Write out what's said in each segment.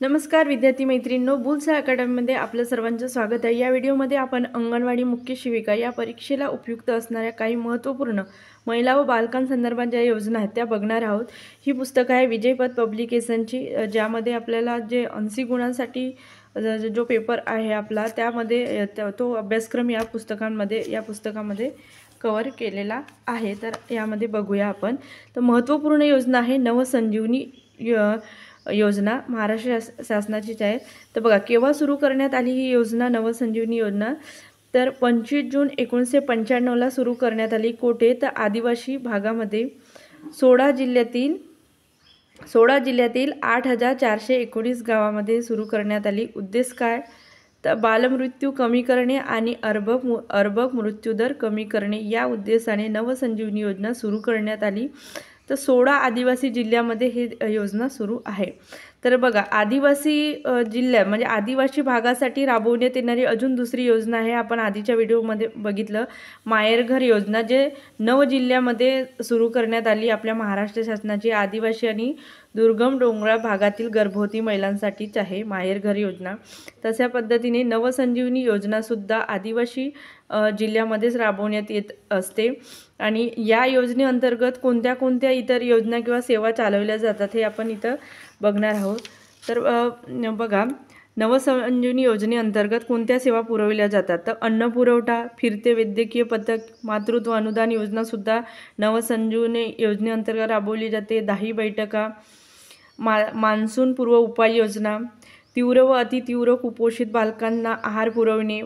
नमस्कार विद्यार्थी मैत्रिणींनो, बुल्स अकॅडमीमध्ये आपलं सर्वांचं स्वागत आहे। या व्हिडिओमध्ये आपण अंगणवाडी मुख्य शिक्षिका या परीक्षेला उपयुक्त असणाऱ्या काही महत्त्वपूर्ण महिला व बालकांसंदर्भात ज्या योजना आहेत त्या बघणार आहोत। ही पुस्तकं आहे विजयपथ पब्लिकेशनची, ज्यामध्ये आपल्याला जे 80 गुणांसाठी जो पेपर आहे आपला त्यामध्ये तो अभ्यासक्रम या पुस्तकामध्ये कव्हर केलेला आहे। तर यामध्ये बघूया आपण। तर महत्त्वपूर्ण योजना आहे नवसंजीवनी योजना, महाराष्ट्र शासनाचीच आहे। तर बघा केव्हा सुरू करण्यात आली ही योजना, नवसंजीवनी योजना? तर 25 जून 1995ला सुरू करण्यात आली। कोठे? तर आदिवासी भागामध्ये 16 जिल्ह्यातील 8419 गावामध्ये सुरू करण्यात आली। उद्देश काय? तर बालमृत्यू कमी करणे आणि अर्भक मृत्यूदर कमी करणे या उद्देशाने नवसंजीवनी योजना सुरू करण्यात आली। तर 16 आदिवासी जिल्ह्यामध्ये ही योजना सुरू आहे। तर बघा आदिवासी जिल्हा म्हणजे आदिवासी भागासाठी राबवण्यात येणारी अजून दुसरी योजना आहे, आपण आधीच्या व्हिडिओमध्ये बघितलं, माहेरघर योजना, जे 9 जिल्ह्यामध्ये सुरू करण्यात आली आपल्या महाराष्ट्र शासनाची। आदिवासी आणि दुर्गम डोंगराळ भागातील गर्भवती महिलांसाठीच आहे माहेरघर योजना। तशा पद्धतीने नवसंजीवनी योजनासुद्धा आदिवासी जिल्ह्यामध्येच राबवण्यात येत असते। आणि या योजनेअंतर्गत कोणत्या इतर योजना किंवा सेवा चालवल्या जातात हे आपण इथं बघणार आहोत। तर बघा नवसंजीवनी योजनेअंतर्गत कोणत्या सेवा पुरवल्या जातात? तर अन्न पुरवठा, फिरते वैद्यकीय पथक, मातृत्व अनुदान योजनासुद्धा नवसंजीवनी योजनेअंतर्गत राबवली जाते। 10 बैठका, मान्सून पूर्व उपाययोजना, तीव्र व अतितीव्र कुपोषित बालकांना आहार पुरवणे,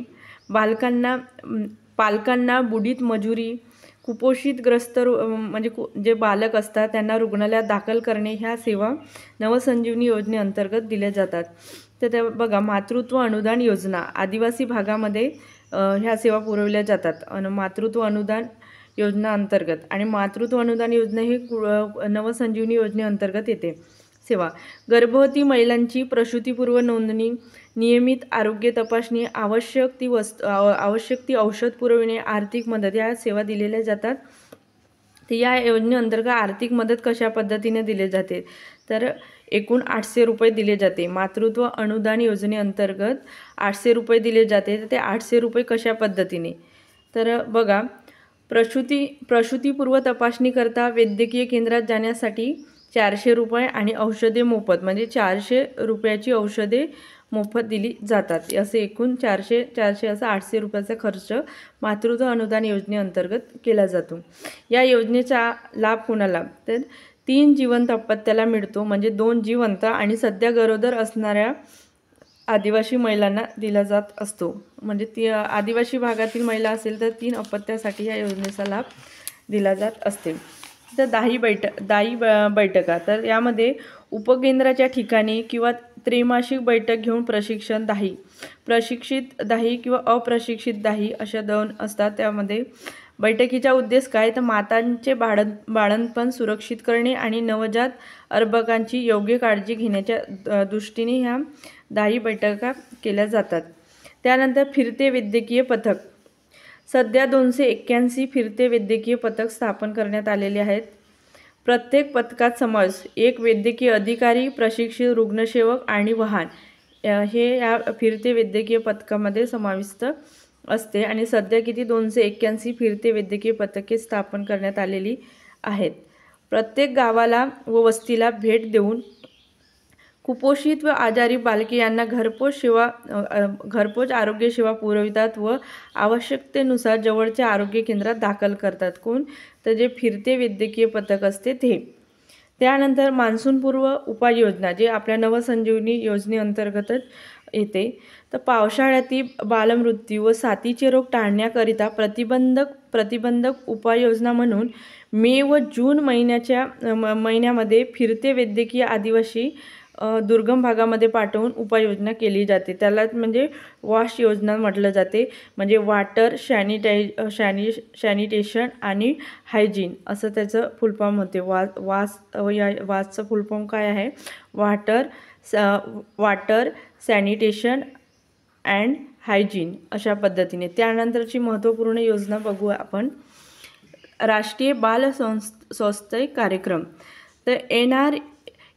पालकांना बुडीत मजुरी, कुपोषितग्रस्त म्हणजे जे बालक असतात त्यांना रुग्णालयात दाखल करणे, ह्या सेवा नवसंजीवनी योजनेअंतर्गत दिल्या जातात। तर त्या बघा मातृत्व अनुदान योजना, आदिवासी भागामध्ये ह्या सेवा पुरवल्या जातात आणि मातृत्व अनुदान योजना अंतर्गत, आणि मातृत्व अनुदान योजना ही नवसंजीवनी योजनेअंतर्गत येते सेवा। गर्भवती महिलांची प्रसूतीपूर्व नोंदणी, नियमित आरोग्य तपासणी, आवश्यक ती औषध पुरविणे, आर्थिक मदत या सेवा दिलेल्या जातात। तर या योजनेअंतर्गत आर्थिक मदत कशा पद्धतीने दिली जाते? तर एकूण 800 रुपये दिले जाते। मातृत्व अनुदान योजनेअंतर्गत 800 रुपये दिले जाते। तर ते 800 रुपये कशा पद्धतीने? तर बघा प्रसूतीपूर्व तपासणीकरता वैद्यकीय केंद्रात जाण्यासाठी 400 रुपये आणि औषधे मोफत, म्हणजे 400 रुपयाची औषधे मोफत दिली जातात। असे एकूण 400 असा 800 रुपयाचा खर्च मातृत्व अनुदान योजनेअंतर्गत केला जातो। या योजनेचा लाभ कोणाला? तर 3 जिवंत अपत्याला मिळतो, म्हणजे 2 जिवंत आणि सध्या गरोदर असणाऱ्या आदिवासी महिलांना दिला जात असतो। म्हणजे ती आदिवासी भागातील महिला असेल तर 3 अपत्यासाठी या योजनेचा लाभ दिला जात असते। तर 10 बैठका, तर यामध्ये उपकेंद्राच्या ठिकाणी किंवा त्रैमासिक बैठक घेऊन प्रशिक्षित 10 किंवा अप्रशिक्षित 10 अशा 2 असतात। त्यामध्ये बैठकीचा उद्देश काय? तर मातांचे बाळंतपण सुरक्षित करणे आणि नवजात अर्भकांची योग्य काळजी घेण्याच्या दृष्टीने ह्या 10 बैठका केल्या जातात। त्यानंतर फिरते वैद्यकीय पथक, सध्या 281 फिरते वैद्यकीय पथक स्थापन करण्यात आलेले आहेत। प्रत्येक पथकात समावेश 1 वैद्यकीय अधिकारी, प्रशिक्षित रुग्णसेवक आणि वाहन हे या फिरते वैद्यकीय पथकामध्ये समाविष्ट असते। आणि सध्या किती 281 फिरते वैद्यकीय पथके स्थापन करण्यात आलेली आहेत। प्रत्येक गावाला व वस्तीला भेट देऊन कुपोषित व आजारी बालके यांना घरपोच आरोग्य सेवा पुरवितात व आवश्यकतेनुसार जवळच्या आरोग्य केंद्रात दाखल करतात। कोण? तर जे फिरते वैद्यकीय पथक असते ते। त्यानंतर मान्सूनपूर्व उपाययोजना, जे आपल्या नवसंजीवनी योजनेअंतर्गतच येते। तर पावसाळ्यातील बालमृत्यू व साथीचे रोग टाळण्याकरिता प्रतिबंधक उपाययोजना म्हणून मे व जून महिन्यामध्ये फिरते वैद्यकीय आदिवासी दुर्गम भागामध्ये पाठवून उपाययोजना केली जाते। त्याला म्हणजे वॉश योजना म्हटलं जाते, म्हणजे वॉटर सॅनिटेशन आणि हायजीन असं त्याचं फुलफॉर्म होते। वासचं फुलफॉर्म काय आहे? वॉटर सॅनिटेशन अँड हायजीन अशा पद्धतीने। त्यानंतरची महत्त्वपूर्ण योजना बघू आपण, राष्ट्रीय बाल स्वास्थ्य कार्यक्रम। तर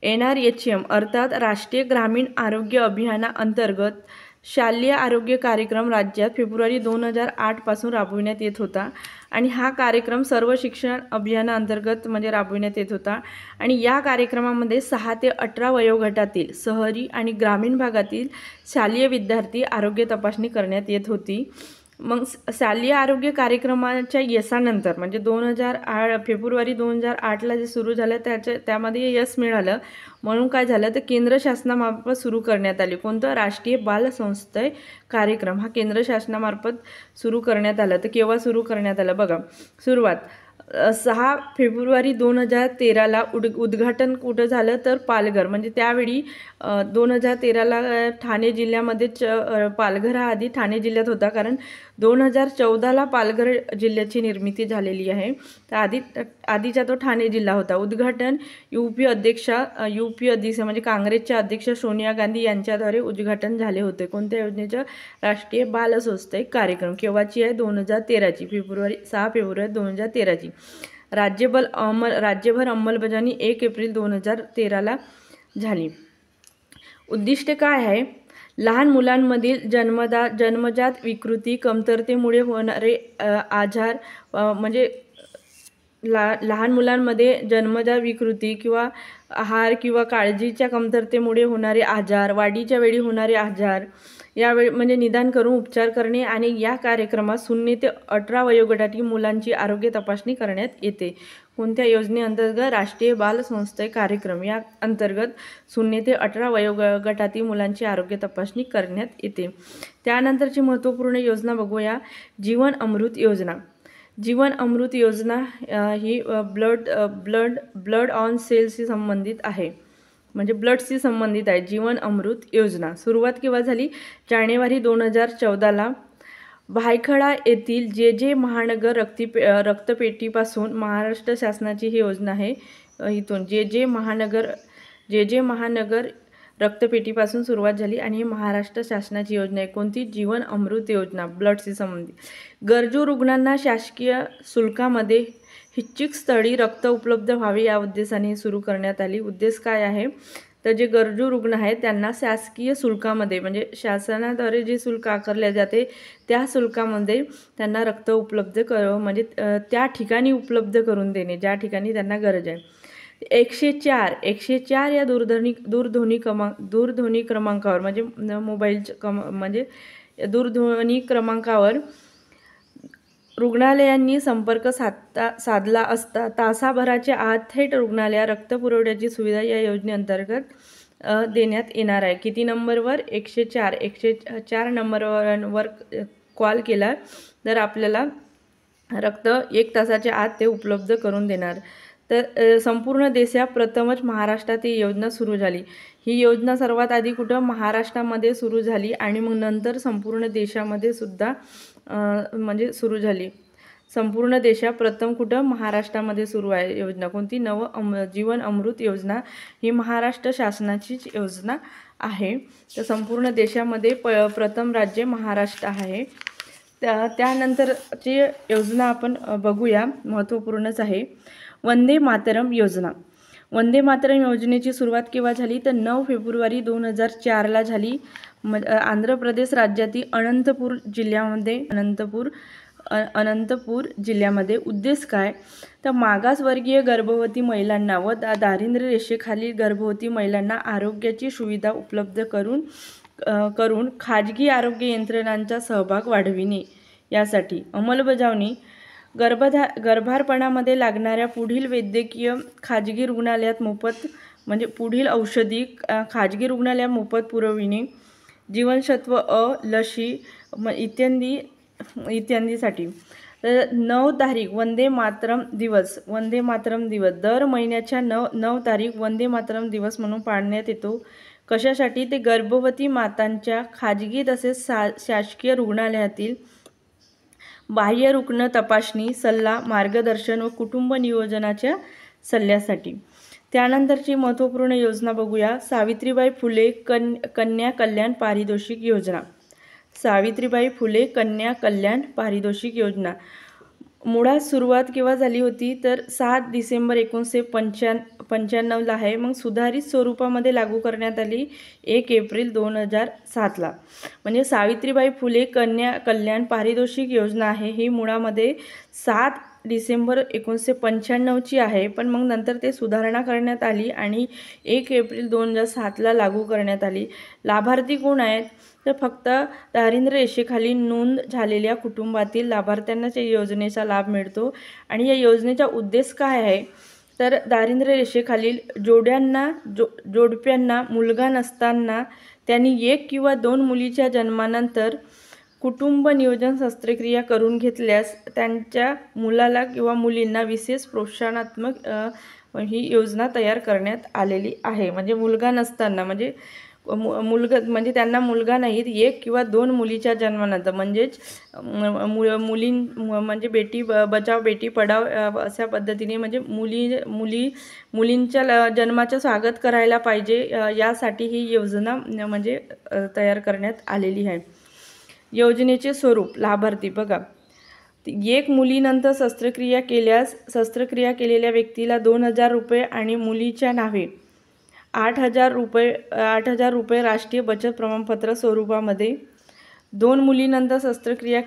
NRHM अर्थात राष्ट्रीय ग्रामीण आरोग्य अभियानाअंतर्गत शालेय आरोग्य कार्यक्रम राज्यात फेब्रुवारी 2008 पासून राबविण्यात येत होता आणि हा कार्यक्रम सर्व शिक्षण अभियानाअंतर्गत म्हणजे राबविण्यात येत होता आणि या कार्यक्रमामध्ये 6 ते 18 वयोगटातील शहरी आणि ग्रामीण भागातील शालेय विद्यार्थी आरोग्य तपासणी करण्यात येत होती। मग शालेय आरोग्य कार्यक्रमाच्या यशानंतर म्हणजे फेब्रुवारी 2008ला जे सुरू झालं त्यामध्ये यश मिळालं म्हणून काय झालं तर केंद्र शासनामार्फत सुरू करण्यात आले। कोणतं? राष्ट्रीय बाल संस्था कार्यक्रम हा केंद्र शासनामार्फत सुरू करण्यात आला। तर केव्हा सुरू करण्यात आला बघा, सुरुवात 6 फेब्रुवारी 2013ला उद्घाटन कुठं झालं तर पालघर, म्हणजे त्यावेळी 2013ला ठाणे जिल्ह्यामध्येच पालघर हा आधी ठाणे जिल्ह्यात होता, कारण 2014ला पालघर जिल्ह्याची निर्मिती झालेली आहे। तर आधीचा तो ठाणे जिल्हा होता। उद्घाटन UP अध्यक्ष म्हणजे काँग्रेसच्या अध्यक्ष सोनिया गांधी यांच्याद्वारे उद्घाटन झाले होते। कोणत्या योजनेचं? राष्ट्रीय बाल संस्था कार्यक्रम। केव्हाची आहे? 2013ची 6 फेब्रुवारी 2013ची। राज्यभर अंमलबजावणी 1 एप्रिल 2013ला झाली। उद्दिष्ट काय आहे? लहान मुलांमधील जन्मजात विकृती, कमतरतेमुळे होणारे आजार, म्हणजे लहान मुलांमध्ये जन्मजात विकृती किंवा आहार किंवा काळजीच्या कमतरतेमुळे होणारे आजार, वाढीच्या वेळी होणारे आजार यावेळी म्हणजे निदान करून उपचार करणे आणि या कार्यक्रमात 0 ते 18 वयोगटातील मुलांची आरोग्य तपासणी करण्यात येते। कोणत्या योजनेअंतर्गत? राष्ट्रीय बाल संस्था कार्यक्रम या अंतर्गत 0 ते 18 वयोगटातील मुलांची आरोग्य तपासणी करण्यात येते। त्यानंतरची महत्त्वपूर्ण योजना बघूया, जीवन अमृत योजना। जीवन अमृत योजना ही ब्लड ऑन सेल्सशी संबंधित आहे, म्हणजे ब्लडशी संबंधित आहे जीवन अमृत योजना। सुरुवात केव्हा झाली? जानेवारी 2014ला भायखळा येथील जे महानगर रक्तपेढीपासून महाराष्ट्र शासनाची ही योजना आहे। इथून जे महानगर रक्तपेढीपासून सुरुवात झाली आणि ही महाराष्ट्र शासनाची योजना आहे। कोणती? जीवन अमृत योजना, ब्लडशी संबंधित। गरजू रुग्णांना शासकीय शुल्कामध्ये इच्छित स्थळी रक्त उपलब्ध व्हावे या उद्देशाने सुरू करण्यात आली। उद्देश काय आहे तर जे गरजू रुग्ण आहेत त्यांना शासकीय शुल्कामध्ये म्हणजे शासनाद्वारे जे शुल्क आकारले जाते त्या शुल्कामध्ये त्यांना रक्त उपलब्ध म्हणजे त्या ठिकाणी उपलब्ध करून देणे ज्या ठिकाणी त्यांना गरज आहे। 104 या दूरध्वनी क्रमांकावर म्हणजे म्हणजे दूरध्वनी क्रमांकावर रुग्णालयांनी संपर्क साधला असता तासाभराच्या आत थेट रुग्णालयात रक्तपुरवठ्याची सुविधा या योजनेअंतर्गत देण्यात येणार आहे। किती नंबरवर? 104 नंबरवर कॉल केला तर आपल्याला रक्त 1 तासाच्या आत ते उपलब्ध करून देणार। तर संपूर्ण देशात प्रथमच महाराष्ट्रात ही योजना सुरू झाली। ही योजना सर्वात आधी कुठं? महाराष्ट्रामध्ये सुरू झाली आणि मग नंतर संपूर्ण देशामध्ये सुद्धा म्हणजे सुरू झाली। संपूर्ण देशात प्रथम कुठं? महाराष्ट्रामध्ये सुरू आहे योजना। कोणती? जीवन अमृत योजना ही महाराष्ट्र शासनाचीच योजना आहे। तर संपूर्ण देशामध्ये प्रथम राज्य महाराष्ट्र आहे। त्यानंतरची योजना आपण बघूया, महत्त्वपूर्णच आहे, वंदे मातरम योजना। वंदे मातरम योजनेची सुरुवात केव्हा झाली तर 9 फेब्रुवारी 2004ला झाली। आंध्र प्रदेश राज्यातील अनंतपूर जिल्ह्यामध्ये। उद्देश काय तर मागासवर्गीय गर्भवती महिलांना व दारिद्र्य रेषेखालील गर्भवती महिलांना आरोग्याची सुविधा उपलब्ध करून खाजगी आरोग्य यंत्रणांचा सहभाग वाढविणे यासाठी अंमलबजावणी। गर्भारपणामध्ये लागणाऱ्या पुढील वैद्यकीय खाजगी रुग्णालयात मोफत म्हणजे पुढील औषधी खाजगी रुग्णालयात मोफत पुरविणे। जीवनसत्व अ, लशी इत्यादीसाठी। तर 9 तारीख वंदे मातरम दिवस दर महिन्याच्या 9 तारीख वंदे मातरम दिवस म्हणून पाळण्यात येतो। कशासाठी? ते गर्भवती मातांच्या खाजगी तसेच शासकीय रुग्णालयातील बाह्य रुग्ण तपासणी, सल्ला, मार्गदर्शन व कुटुंब नियोजनाच्या सल्ल्यासाठी। त्यानंतरची महत्त्वपूर्ण योजना बघूया, सावित्रीबाई फुले कन्या कल्याण पारितोषिक योजना। सावित्रीबाई फुले कन्या कल्याण पारितोषिक योजना मुळात सुरुवात केव्हा झाली होती तर 7 डिसेंबर 1995ला आहे. मग सुधारित स्वरूपामध्ये लागू करण्यात आली 1 एप्रिल 2007ला. म्हणजे सावित्रीबाई फुले कन्या कल्याण पारितोषिक योजना आहे ही मुळामध्ये 7 डिसेंबर 1995ची आहे, पण मग नंतर ते सुधारणा करण्यात आली आणि 1 एप्रिल 2007ला लागू करण्यात आली. लाभार्थी कोण आहेत तर फक्त दारिद्र्य रेषेखाली नोंद झालेल्या कुटुंबातील लाभार्थ्यांनाच या योजनेचा लाभ मिळतो. आणि या योजनेचा उद्देश काय आहे तर दारिद्र्य रेषेखालील जोडप्यांना मुलगा नसताना त्यांनी 1 किंवा 2 मुलीच्या जन्मानंतर कुटुंब नियोजन शस्त्रक्रिया करून घेतल्यास त्यांच्या मुलाला किंवा मुलींना विशेष प्रोत्साहनात्मक ही योजना तयार करण्यात आलेली आहे. म्हणजे मुलगा नसताना म्हणजे म्हणजे त्यांना मुलगा नाहीत, 1 किंवा 2 मुलीच्या जन्मानंतर म्हणजेच म्हणजे बेटी बचाव बेटी पढाव अशा पद्धतीने म्हणजे मुलींच्या जन्माचं स्वागत करायला पाहिजे यासाठी ही योजना म्हणजे तयार करण्यात आलेली आहे. योजनेचे स्वरूप लाभार्थी बघा, 1 मुलीनंतर शस्त्रक्रिया केलेल्या व्यक्तीला 2000 रुपये आणि मुलीच्या नावे 8,000 रुपये राष्ट्रीय बचत प्रमाणपत्र स्वरूपामध्ये. 2 मुलीनंतर शस्त्रक्रिया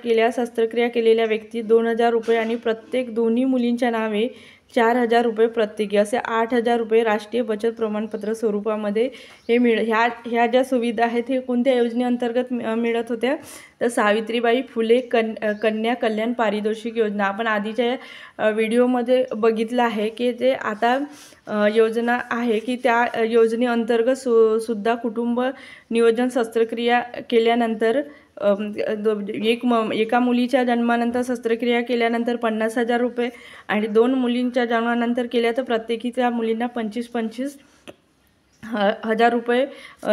केलेल्या व्यक्ती 2000 रुपये आणि प्रत्येक दोन्ही मुलींच्या नावे 4000 रुपये प्रत्येकी असे 8000 रुपये राष्ट्रीय बचत प्रमाणपत्र स्वरूपामध्ये हे ह्या ज्या सुविधा आहेत हे कोणत्या योजनेअंतर्गत मिळत होत्या तर सावित्रीबाई फुले कन्या कल्याण पारितोषिक योजना. आपण आधीच्या व्हिडिओमध्ये बघितलं आहे की जे आता योजना आहे की त्या योजनेअंतर्गत सुद्धा कुटुंब नियोजन शस्त्रक्रिया केल्यानंतर एका मुलीच्या जन्मानंतर शस्त्रक्रिया केल्यानंतर 50,000 रुपये आणि 2 मुलींच्या जन्मानंतर केल्या तर प्रत्येकी त्या मुलींना 25,000 रुपये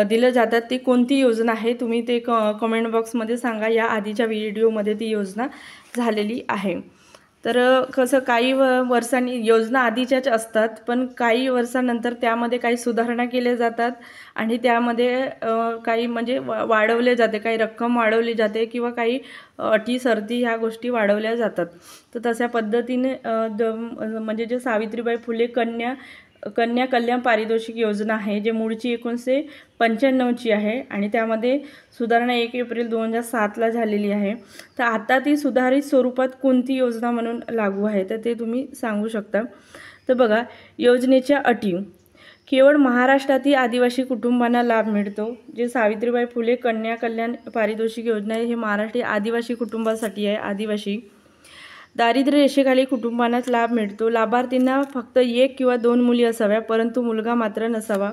दिले जातात. ती कोणती योजना आहे तुम्ही ते कमेंट बॉक्समध्ये सांगा. या आधीच्या व्हिडिओमध्ये ती योजना झालेली आहे. तर कसं काही वर्षांनी योजना आधीच्याच असतात, पण काही वर्षानंतर त्यामध्ये काही सुधारणा केल्या जातात आणि त्यामध्ये काही म्हणजे वाढवले जाते, काही रक्कम वाढवली जाते किंवा काही अटी शर्ती ह्या गोष्टी वाढवल्या जातात. तर तशा पद्धतीने म्हणजे जे सावित्रीबाई फुले कन्या कल्याण पारितोषिक योजना आहे जे मूळची 1995ची आहे आणि त्यामध्ये सुधारणा 1 एप्रिल 2007ला झालेली आहे. तर आता ती सुधारित स्वरूपात कोणती योजना म्हणून लागू आहे तर ते तुम्ही सांगू शकता. तर बघा, योजनेच्या अटी केवळ महाराष्ट्रातील आदिवासी कुटुंबांना लाभ मिळतो. जे सावित्रीबाई फुले कन्या कल्याण पारितोषिक योजना आहे हे महाराष्ट्रीय आदिवासी कुटुंबासाठी आहे. आदिवासी दारिद्र्य रेषेखाली कुटुंबांनाच लाभ मिळतो. लाभार्थींना फक्त 1 किंवा 2 मुली असाव्या परंतु मुलगा मात्र नसावा.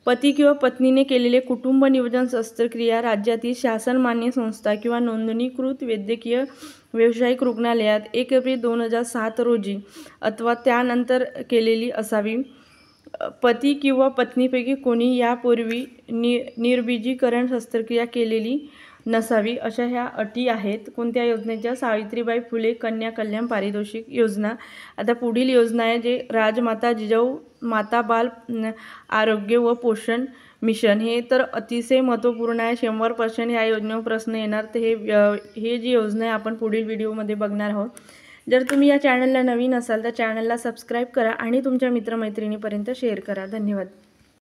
पती किंवा पत्नीने केलेले कुटुंब नियोजन शस्त्रक्रिया राज्यातील शासनमान्य संस्था किंवा नोंदणीकृत वैद्यकीय व्यावसायिक रुग्णालयात 1 एप्रिल 2007 रोजी अथवा त्यानंतर केलेली असावी. पती किंवा पत्नीपैकी कोणी यापूर्वी निर्बीजीकरण शस्त्रक्रिया केलेली नसावी. अशा ह्या अटी आहेत कोणत्या योजनेच्या सावित्रीबाई फुले कन्या कल्याण पारितोषिक योजना. आता पुढील योजना आहे जे राजमाता जिजाऊ माता बाल आरोग्य व पोषण मिशन. हे तर अतिशय महत्त्वपूर्ण आहे. 100% ह्या योजनेवर प्रश्न येणार. तर हे जी योजना आहे आपण पुढील व्हिडिओमध्ये बघणार आहोत. जर तुम्ही या चॅनलला नवीन असाल तर चॅनलला सबस्क्राईब करा आणि तुमच्या मित्रमैत्रिणीपर्यंत शेअर करा. धन्यवाद.